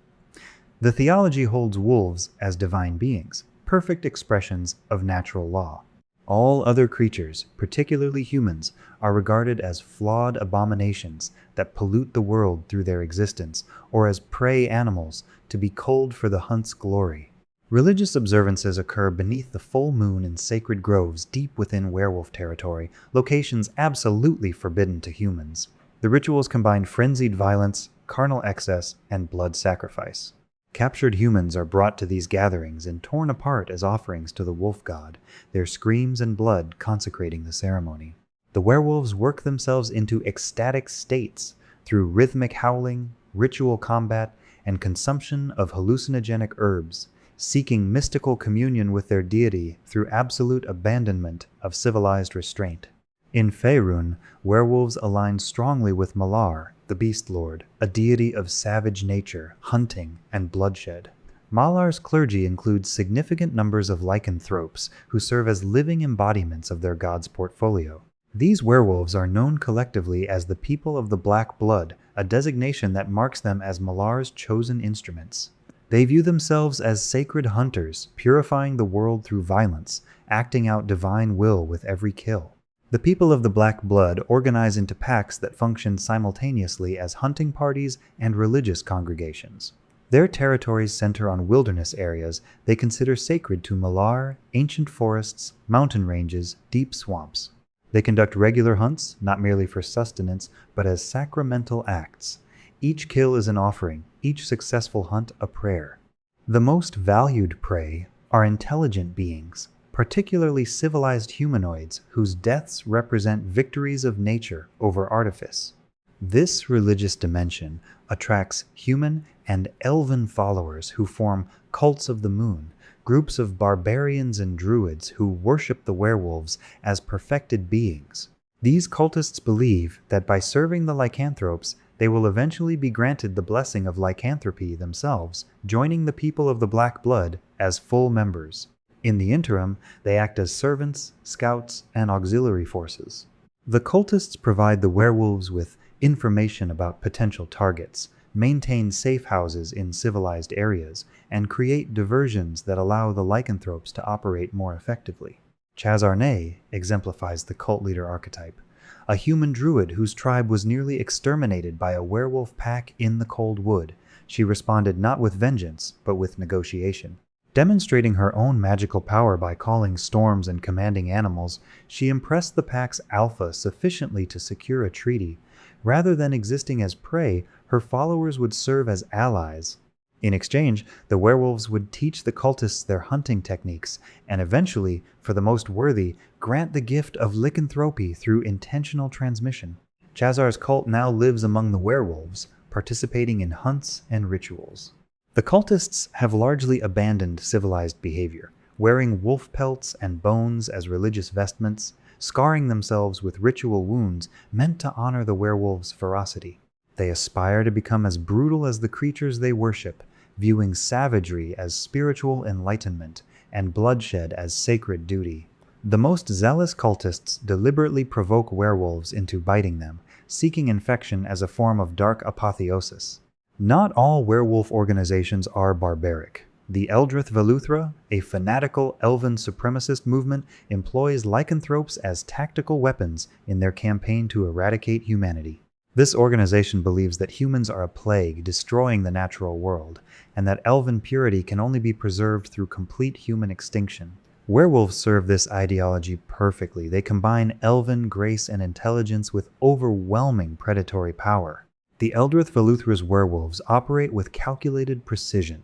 The theology holds wolves as divine beings, perfect expressions of natural law. All other creatures, particularly humans, are regarded as flawed abominations that pollute the world through their existence, or as prey animals to be culled for the hunt's glory. Religious observances occur beneath the full moon in sacred groves deep within werewolf territory, locations absolutely forbidden to humans. The rituals combine frenzied violence, carnal excess, and blood sacrifice. Captured humans are brought to these gatherings and torn apart as offerings to the wolf god, their screams and blood consecrating the ceremony. The werewolves work themselves into ecstatic states through rhythmic howling, ritual combat, and consumption of hallucinogenic herbs, seeking mystical communion with their deity through absolute abandonment of civilized restraint. In Faerun, werewolves align strongly with Malar, the Beast Lord, a deity of savage nature, hunting, and bloodshed. Malar's clergy includes significant numbers of lycanthropes who serve as living embodiments of their god's portfolio. These werewolves are known collectively as the People of the Black Blood, a designation that marks them as Malar's chosen instruments. They view themselves as sacred hunters, purifying the world through violence, acting out divine will with every kill. The People of the Black Blood organize into packs that function simultaneously as hunting parties and religious congregations. Their territories center on wilderness areas they consider sacred to Malar, ancient forests, mountain ranges, deep swamps. They conduct regular hunts, not merely for sustenance, but as sacramental acts. Each kill is an offering, each successful hunt a prayer. The most valued prey are intelligent beings, particularly civilized humanoids whose deaths represent victories of nature over artifice. This religious dimension attracts human and elven followers who form cults of the moon, groups of barbarians and druids who worship the werewolves as perfected beings. These cultists believe that by serving the lycanthropes, they will eventually be granted the blessing of lycanthropy themselves, joining the People of the Black Blood as full members. In the interim, they act as servants, scouts, and auxiliary forces. The cultists provide the werewolves with information about potential targets, maintain safe houses in civilized areas, and create diversions that allow the lycanthropes to operate more effectively. Chazarnay exemplifies the cult leader archetype, a human druid whose tribe was nearly exterminated by a werewolf pack in the Cold Wood. She responded not with vengeance, but with negotiation. Demonstrating her own magical power by calling storms and commanding animals, she impressed the pack's alpha sufficiently to secure a treaty. Rather than existing as prey, her followers would serve as allies. In exchange, the werewolves would teach the cultists their hunting techniques, and eventually, for the most worthy, grant the gift of lycanthropy through intentional transmission. Chazar's cult now lives among the werewolves, participating in hunts and rituals. The cultists have largely abandoned civilized behavior, wearing wolf pelts and bones as religious vestments, scarring themselves with ritual wounds meant to honor the werewolves' ferocity. They aspire to become as brutal as the creatures they worship, viewing savagery as spiritual enlightenment and bloodshed as sacred duty. The most zealous cultists deliberately provoke werewolves into biting them, seeking infection as a form of dark apotheosis. Not all werewolf organizations are barbaric. The Eldrith Veluthra, a fanatical elven supremacist movement, employs lycanthropes as tactical weapons in their campaign to eradicate humanity. This organization believes that humans are a plague destroying the natural world, and that elven purity can only be preserved through complete human extinction. Werewolves serve this ideology perfectly. They combine elven grace and intelligence with overwhelming predatory power. The Eldrith Veluthra's werewolves operate with calculated precision.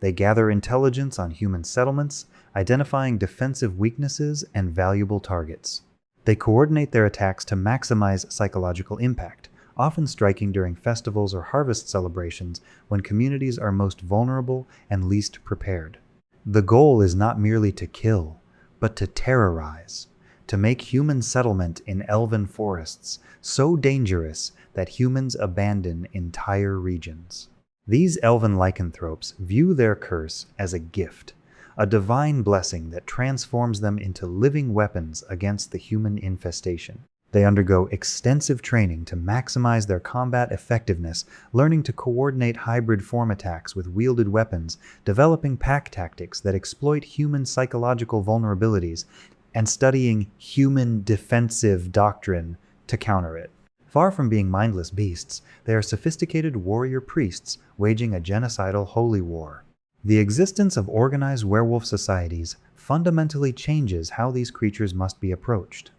They gather intelligence on human settlements, identifying defensive weaknesses and valuable targets. They coordinate their attacks to maximize psychological impact, often striking during festivals or harvest celebrations when communities are most vulnerable and least prepared. The goal is not merely to kill, but to terrorize, to make human settlement in elven forests so dangerous that humans abandon entire regions. These elven lycanthropes view their curse as a gift, a divine blessing that transforms them into living weapons against the human infestation. They undergo extensive training to maximize their combat effectiveness, learning to coordinate hybrid form attacks with wielded weapons, developing pack tactics that exploit human psychological vulnerabilities, and studying human defensive doctrine to counter it. Far from being mindless beasts, they are sophisticated warrior priests waging a genocidal holy war. The existence of organized werewolf societies fundamentally changes how these creatures must be approached.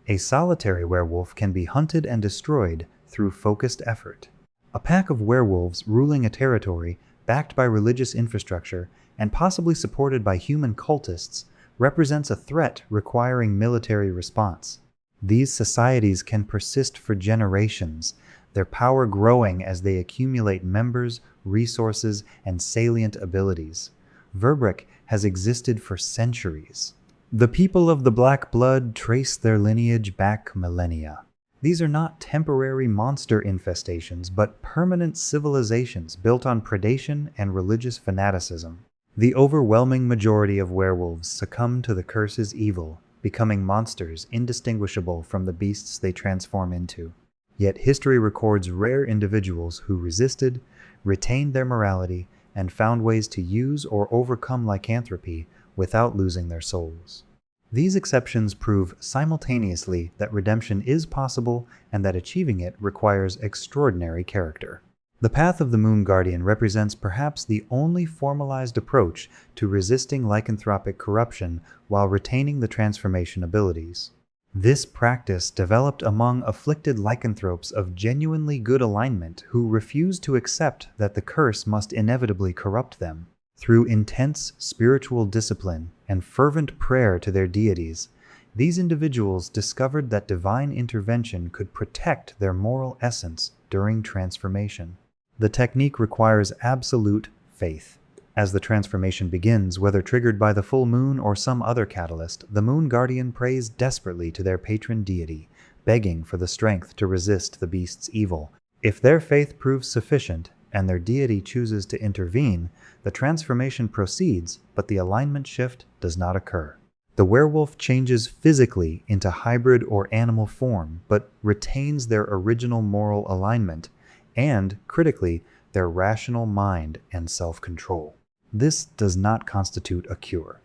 A solitary werewolf can be hunted and destroyed through focused effort. A pack of werewolves ruling a territory, backed by religious infrastructure, and possibly supported by human cultists, represents a threat requiring military response. These societies can persist for generations, their power growing as they accumulate members, resources, and salient abilities. Verbrick has existed for centuries. The people of the Black Blood trace their lineage back millennia. These are not temporary monster infestations, but permanent civilizations built on predation and religious fanaticism. The overwhelming majority of werewolves succumb to the curse's evil, becoming monsters indistinguishable from the beasts they transform into. Yet history records rare individuals who resisted, retained their morality, and found ways to use or overcome lycanthropy without losing their souls. These exceptions prove simultaneously that redemption is possible and that achieving it requires extraordinary character. The path of the Moon Guardian represents perhaps the only formalized approach to resisting lycanthropic corruption while retaining the transformation abilities. This practice developed among afflicted lycanthropes of genuinely good alignment who refused to accept that the curse must inevitably corrupt them. Through intense spiritual discipline and fervent prayer to their deities, these individuals discovered that divine intervention could protect their moral essence during transformation. The technique requires absolute faith. As the transformation begins, whether triggered by the full moon or some other catalyst, the Moon Guardian prays desperately to their patron deity, begging for the strength to resist the beast's evil. If their faith proves sufficient, and their deity chooses to intervene, the transformation proceeds, but the alignment shift does not occur. The werewolf changes physically into hybrid or animal form, but retains their original moral alignment, and, critically, their rational mind and self-control. This does not constitute a cure.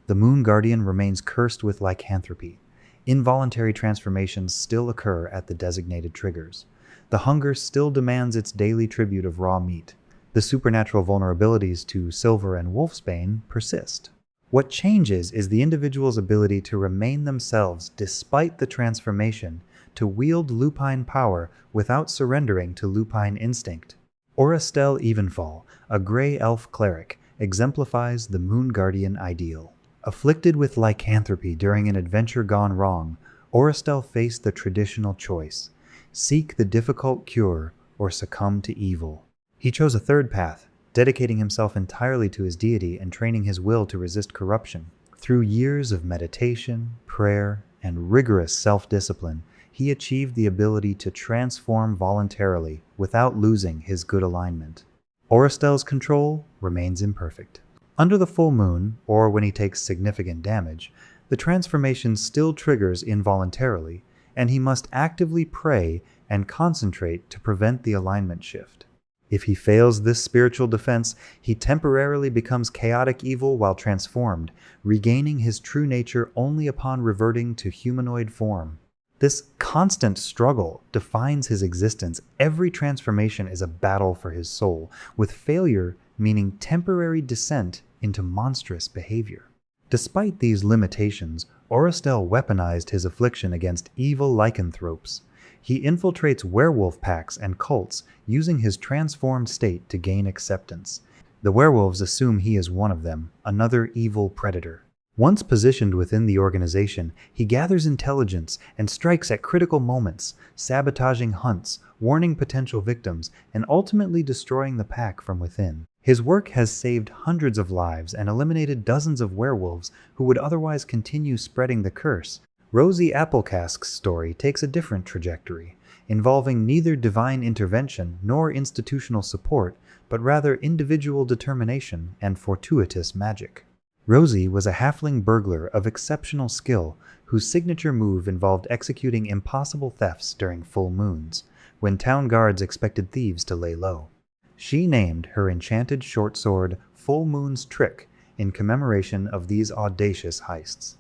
The Moon Guardian remains cursed with lycanthropy. Involuntary transformations still occur at the designated triggers. The hunger still demands its daily tribute of raw meat. The supernatural vulnerabilities to silver and wolfsbane persist. What changes is the individual's ability to remain themselves despite the transformation, to wield lupine power without surrendering to lupine instinct. Orestel Evenfall, a gray elf cleric, exemplifies the Moon Guardian ideal. Afflicted with lycanthropy during an adventure gone wrong, Orestel faced the traditional choice: seek the difficult cure or succumb to evil. He chose a third path, dedicating himself entirely to his deity and training his will to resist corruption. Through years of meditation, prayer, and rigorous self-discipline, he achieved the ability to transform voluntarily without losing his good alignment. Orestel's control remains imperfect. Under the full moon, or when he takes significant damage, the transformation still triggers involuntarily, and he must actively pray and concentrate to prevent the alignment shift. If he fails this spiritual defense, he temporarily becomes chaotic evil while transformed, regaining his true nature only upon reverting to humanoid form. This constant struggle defines his existence. Every transformation is a battle for his soul, with failure meaning temporary descent into monstrous behavior. Despite these limitations, Orestel weaponized his affliction against evil lycanthropes. He infiltrates werewolf packs and cults, using his transformed state to gain acceptance. The werewolves assume he is one of them, another evil predator. Once positioned within the organization, he gathers intelligence and strikes at critical moments, sabotaging hunts, warning potential victims, and ultimately destroying the pack from within. His work has saved hundreds of lives and eliminated dozens of werewolves who would otherwise continue spreading the curse. Rosie Applecask's story takes a different trajectory, involving neither divine intervention nor institutional support, but rather individual determination and fortuitous magic. Rosie was a halfling burglar of exceptional skill, whose signature move involved executing impossible thefts during full moons, when town guards expected thieves to lay low. She named her enchanted short sword Full Moon's Trick in commemoration of these audacious heists.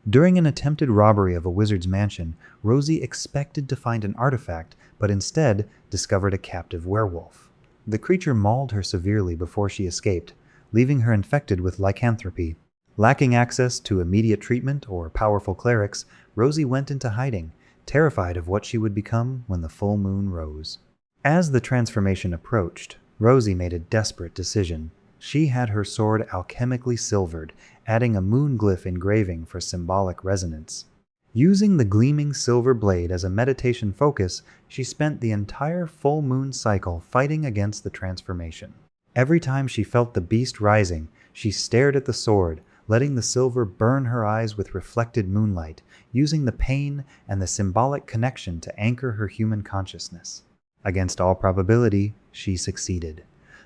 During an attempted robbery of a wizard's mansion, Rosie expected to find an artifact, but instead discovered a captive werewolf. The creature mauled her severely before she escaped, leaving her infected with lycanthropy. Lacking access to immediate treatment or powerful clerics, Rosie went into hiding, terrified of what she would become when the full moon rose. As the transformation approached, Rosie made a desperate decision. She had her sword alchemically silvered, adding a moon glyph engraving for symbolic resonance. Using the gleaming silver blade as a meditation focus, she spent the entire full moon cycle fighting against the transformation. Every time she felt the beast rising, she stared at the sword, letting the silver burn her eyes with reflected moonlight, using the pain and the symbolic connection to anchor her human consciousness. Against all probability, she succeeded.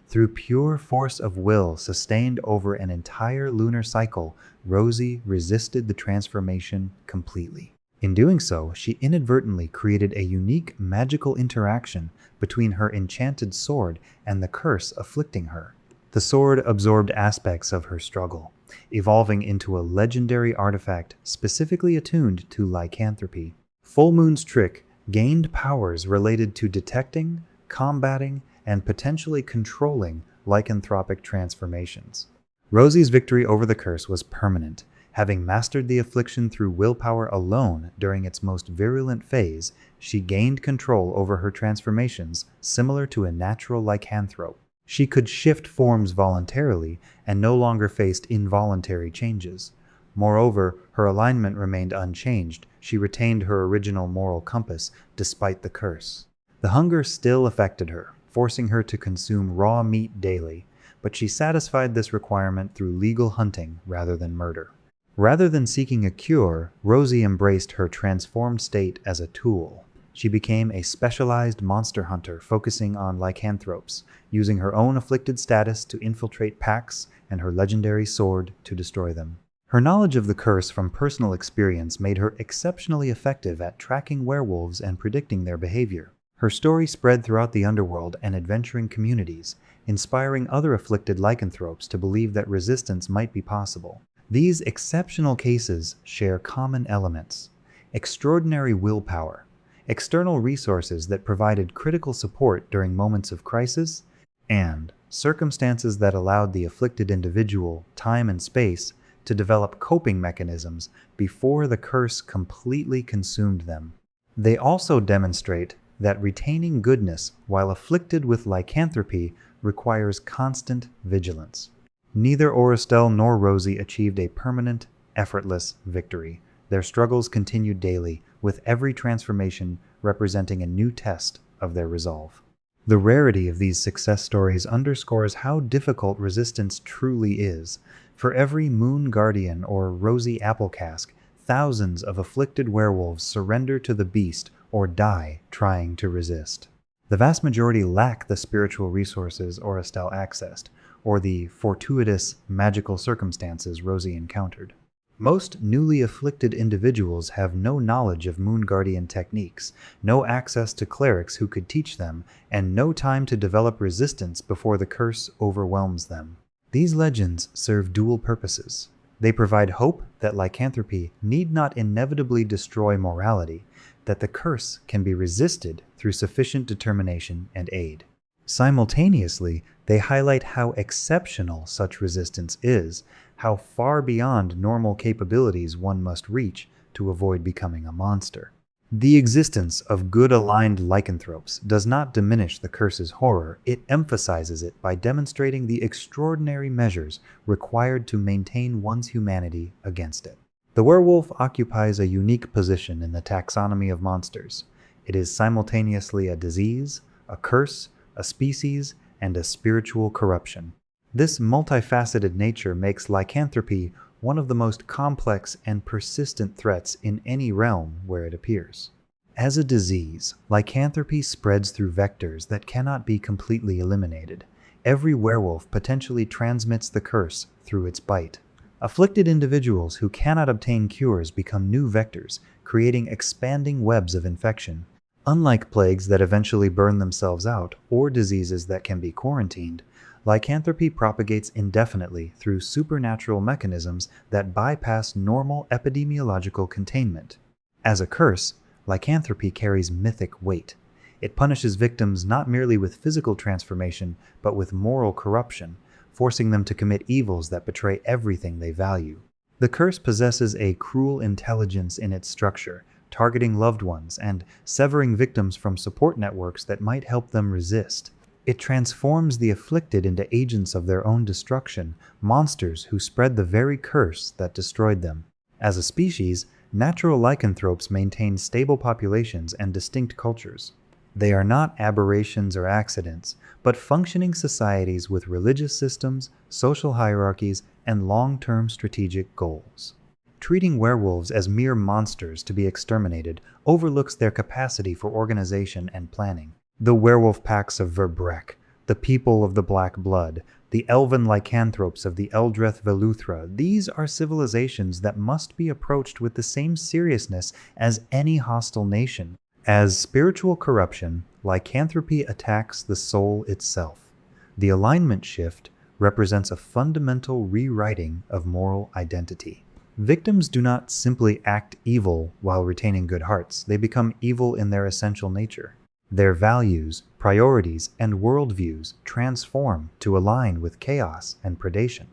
Through pure force of will sustained over an entire lunar cycle, Rosie resisted the transformation completely. In doing so, she inadvertently created a unique magical interaction between her enchanted sword and the curse afflicting her. The sword absorbed aspects of her struggle, evolving into a legendary artifact specifically attuned to lycanthropy. Full Moon's trick gained powers related to detecting, combating, and potentially controlling lycanthropic transformations. Rosie's victory over the curse was permanent. Having mastered the affliction through willpower alone during its most virulent phase, she gained control over her transformations, similar to a natural lycanthrope. She could shift forms voluntarily and no longer faced involuntary changes. Moreover, her alignment remained unchanged. She retained her original moral compass despite the curse. The hunger still affected her, forcing her to consume raw meat daily, but she satisfied this requirement through legal hunting rather than murder. Rather than seeking a cure, Rosie embraced her transformed state as a tool. She became a specialized monster hunter focusing on lycanthropes, using her own afflicted status to infiltrate packs and her legendary sword to destroy them. Her knowledge of the curse from personal experience made her exceptionally effective at tracking werewolves and predicting their behavior. Her story spread throughout the underworld and adventuring communities, inspiring other afflicted lycanthropes to believe that resistance might be possible. These exceptional cases share common elements: extraordinary willpower, external resources that provided critical support during moments of crisis, and circumstances that allowed the afflicted individual time and space to develop coping mechanisms before the curse completely consumed them. They also demonstrate that retaining goodness while afflicted with lycanthropy requires constant vigilance. Neither Orestelle nor Rosie achieved a permanent, effortless victory. Their struggles continued daily, with every transformation representing a new test of their resolve. The rarity of these success stories underscores how difficult resistance truly is. For every Moon Guardian or Rosy Applecask, thousands of afflicted werewolves surrender to the beast or die trying to resist. The vast majority lack the spiritual resources Orestelle accessed, or the fortuitous magical circumstances Rosie encountered. Most newly afflicted individuals have no knowledge of Moon Guardian techniques, no access to clerics who could teach them, and no time to develop resistance before the curse overwhelms them. These legends serve dual purposes. They provide hope that lycanthropy need not inevitably destroy morality, that the curse can be resisted through sufficient determination and aid. Simultaneously, they highlight how exceptional such resistance is, how far beyond normal capabilities one must reach to avoid becoming a monster. The existence of good-aligned lycanthropes does not diminish the curse's horror, it emphasizes it by demonstrating the extraordinary measures required to maintain one's humanity against it. The werewolf occupies a unique position in the taxonomy of monsters. It is simultaneously a disease, a curse, a species, and a spiritual corruption. This multifaceted nature makes lycanthropy one of the most complex and persistent threats in any realm where it appears. As a disease, lycanthropy spreads through vectors that cannot be completely eliminated. Every werewolf potentially transmits the curse through its bite. Afflicted individuals who cannot obtain cures become new vectors, creating expanding webs of infection. Unlike plagues that eventually burn themselves out, or diseases that can be quarantined, lycanthropy propagates indefinitely through supernatural mechanisms that bypass normal epidemiological containment. As a curse, lycanthropy carries mythic weight. It punishes victims not merely with physical transformation, but with moral corruption, forcing them to commit evils that betray everything they value. The curse possesses a cruel intelligence in its structure, targeting loved ones and severing victims from support networks that might help them resist. It transforms the afflicted into agents of their own destruction, monsters who spread the very curse that destroyed them. As a species, natural lycanthropes maintain stable populations and distinct cultures. They are not aberrations or accidents, but functioning societies with religious systems, social hierarchies, and long-term strategic goals. Treating werewolves as mere monsters to be exterminated overlooks their capacity for organization and planning. The werewolf packs of Verbrek, the people of the Black Blood, the elven lycanthropes of the Eldreth Veluthra, these are civilizations that must be approached with the same seriousness as any hostile nation. As spiritual corruption, lycanthropy attacks the soul itself. The alignment shift represents a fundamental rewriting of moral identity. Victims do not simply act evil while retaining good hearts, they become evil in their essential nature. Their values, priorities, and worldviews transform to align with chaos and predation.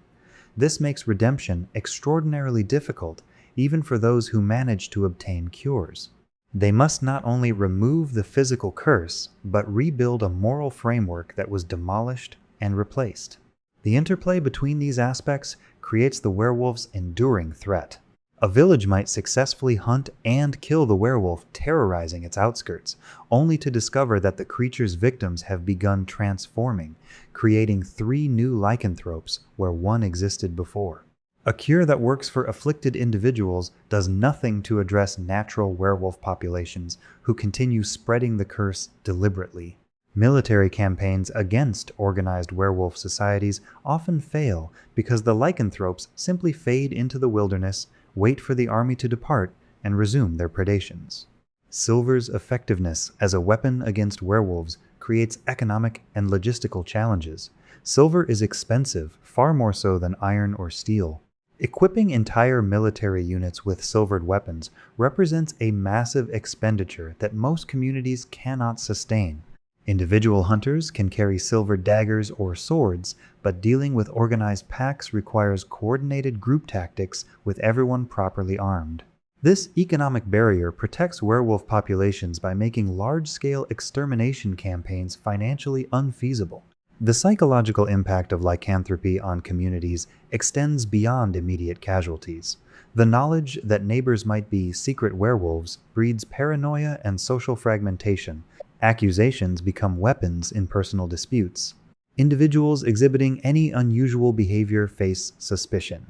This makes redemption extraordinarily difficult, even for those who manage to obtain cures. They must not only remove the physical curse, but rebuild a moral framework that was demolished and replaced. The interplay between these aspects creates the werewolf's enduring threat. A village might successfully hunt and kill the werewolf, terrorizing its outskirts, only to discover that the creature's victims have begun transforming, creating 3 new lycanthropes where one existed before. A cure that works for afflicted individuals does nothing to address natural werewolf populations who continue spreading the curse deliberately. Military campaigns against organized werewolf societies often fail because the lycanthropes simply fade into the wilderness, wait for the army to depart, and resume their predations. Silver's effectiveness as a weapon against werewolves creates economic and logistical challenges. Silver is expensive, far more so than iron or steel. Equipping entire military units with silvered weapons represents a massive expenditure that most communities cannot sustain. Individual hunters can carry silver daggers or swords, but dealing with organized packs requires coordinated group tactics with everyone properly armed. This economic barrier protects werewolf populations by making large-scale extermination campaigns financially unfeasible. The psychological impact of lycanthropy on communities extends beyond immediate casualties. The knowledge that neighbors might be secret werewolves breeds paranoia and social fragmentation. Accusations become weapons in personal disputes. Individuals exhibiting any unusual behavior face suspicion.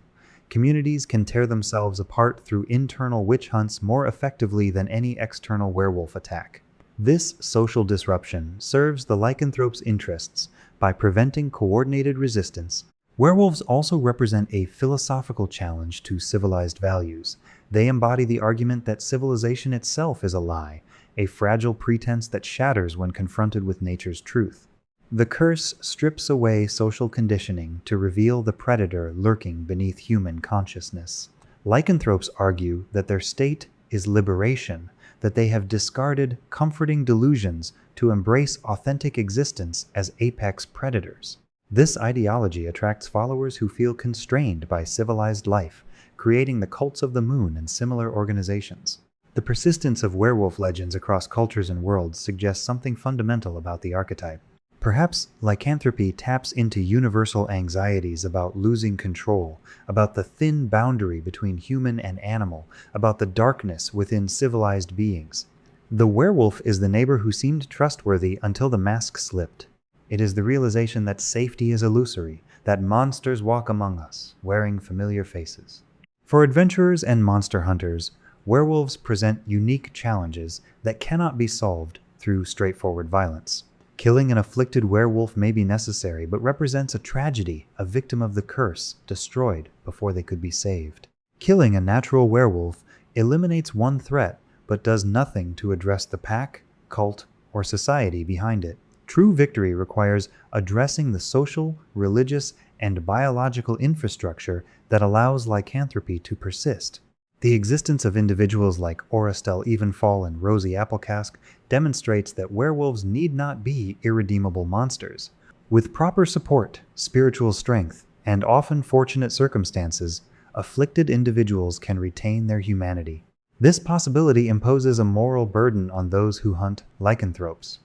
Communities can tear themselves apart through internal witch hunts more effectively than any external werewolf attack. This social disruption serves the lycanthrope's interests by preventing coordinated resistance. Werewolves also represent a philosophical challenge to civilized values. They embody the argument that civilization itself is a lie, a fragile pretense that shatters when confronted with nature's truth. The curse strips away social conditioning to reveal the predator lurking beneath human consciousness. Lycanthropes argue that their state is liberation, that they have discarded comforting delusions to embrace authentic existence as apex predators. This ideology attracts followers who feel constrained by civilized life, creating the cults of the moon and similar organizations. The persistence of werewolf legends across cultures and worlds suggests something fundamental about the archetype. Perhaps lycanthropy taps into universal anxieties about losing control, about the thin boundary between human and animal, about the darkness within civilized beings. The werewolf is the neighbor who seemed trustworthy until the mask slipped. It is the realization that safety is illusory, that monsters walk among us, wearing familiar faces. For adventurers and monster hunters, werewolves present unique challenges that cannot be solved through straightforward violence. Killing an afflicted werewolf may be necessary, but represents a tragedy, a victim of the curse, destroyed before they could be saved. Killing a natural werewolf eliminates one threat, but does nothing to address the pack, cult, or society behind it. True victory requires addressing the social, religious, and biological infrastructure that allows lycanthropy to persist. The existence of individuals like Oristel Evenfall and Rosie Applecask demonstrates that werewolves need not be irredeemable monsters. With proper support, spiritual strength, and often fortunate circumstances, afflicted individuals can retain their humanity. This possibility imposes a moral burden on those who hunt lycanthropes.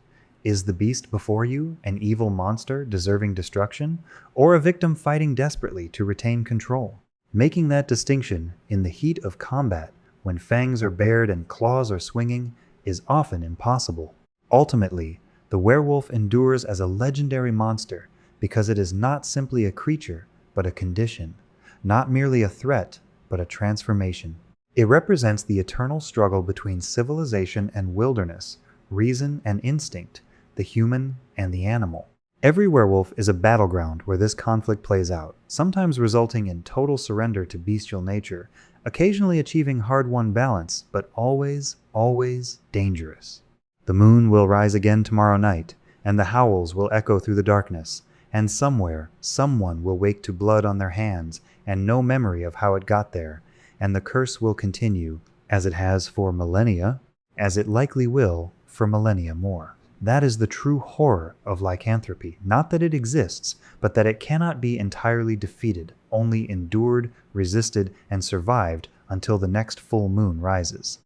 Is the beast before you an evil monster deserving destruction, or a victim fighting desperately to retain control? Making that distinction in the heat of combat, when fangs are bared and claws are swinging, is often impossible. Ultimately, the werewolf endures as a legendary monster because it is not simply a creature, but a condition, not merely a threat, but a transformation. It represents the eternal struggle between civilization and wilderness, reason and instinct, the human and the animal. Every werewolf is a battleground where this conflict plays out, sometimes resulting in total surrender to bestial nature, occasionally achieving hard-won balance, but always, always dangerous. The moon will rise again tomorrow night, and the howls will echo through the darkness, and somewhere, someone will wake to blood on their hands and no memory of how it got there, and the curse will continue, as it has for millennia, as it likely will for millennia more. That is the true horror of lycanthropy, not that it exists, but that it cannot be entirely defeated, only endured, resisted, and survived until the next full moon rises.